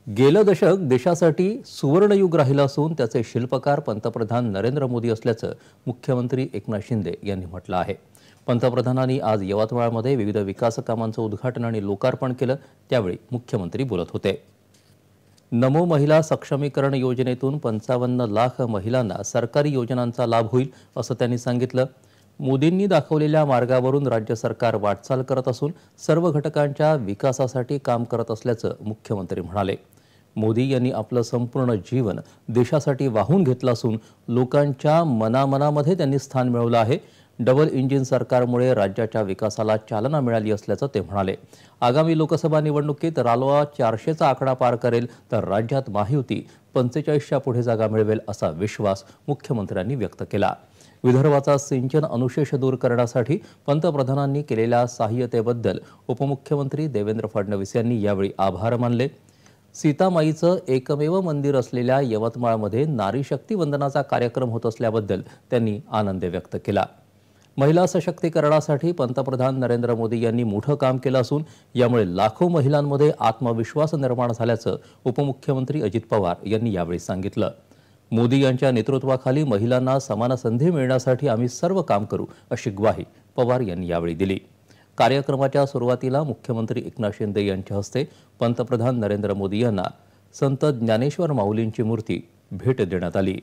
गेलं दशक देशासाठी सुवर्णयुग राहिलं असून त्याचे शिल्पकार पंतप्रधान नरेंद्र मोदी असल्याचं मुख्यमंत्री एकनाथ शिंदे यांनी म्हटलं आहे। पंतप्रधानांनी आज यवतमाळमध्ये विविध विकास कामांचं उद्घाटन आणि लोकार्पण केलं, त्यावेळी मुख्यमंत्री बोलत होते। नमो महिला सक्षमीकरण योजनेतून 55 लाख महिलांना सरकारी योजनांचा लाभ होईल असं त्यांनी सांगितलं। मोदींनी दाखवलेल्या मार्गावरून राज्य सरकार वाटचाल करत असून सर्व घटकांच्या विकासासाठी काम करत असल्याचं मुख्यमंत्री म्हणाले। मोदी यांनी आपलं संपूर्ण जीवन देशासाठी वाहून घेतलं असून लोकांच्या मनामनामध्ये त्यांनी स्थान मिळवलं आहे। डबल इंजिन सरकारमुळे राज्याच्या विकासाला चालना मिळाली असल्याचं ते म्हणाले। आगामी लोकसभा निवडणुकीत रालोआ 400चा आकडा पार करेल तर राज्यात महायुती 45च्या पुढे जागा मिळवेल असा विश्वास मुख्यमंत्र्यांनी व्यक्त केला। विदर्भाचा सिंचन अनुशेष दूर करण्यासाठी पंतप्रधानांनी केलेल्या सहाय्यतेबद्दल उपमुख्यमंत्री देवेंद्र फडणवीस यांनी यावेळी आभार मानले। सीतामाईचं एकमेव मंदिर असलेल्या यवतमाळमध्ये नारी शक्ती वंदनाचा कार्यक्रम होत असल्याबद्दल त्यांनी आनंद व्यक्त केला। महिला सशक्तीकरणासाठी पंतप्रधान नरेंद्र मोदी यांनी मोठं काम केलं असून यामुळे लाखो महिलांमध्ये आत्मविश्वास निर्माण झाल्याचं उपमुख्यमंत्री अजित पवार यांनी यावेळी सांगितलं। मोदी यांच्या नेतृत्वाखाली महिलांना समान संधी मिळण्यासाठी आम्ही सर्व काम करू अशी ग्वाही पवार यांनी यावेळी दिली। कार्यक्रमाच्या सुरुवातीला मुख्यमंत्री एकनाथ शिंदे यांच्या हस्ते पंतप्रधान नरेंद्र मोदी यांना संत ज्ञानेश्वर माऊलींची मूर्ती भेट देण्यात आली।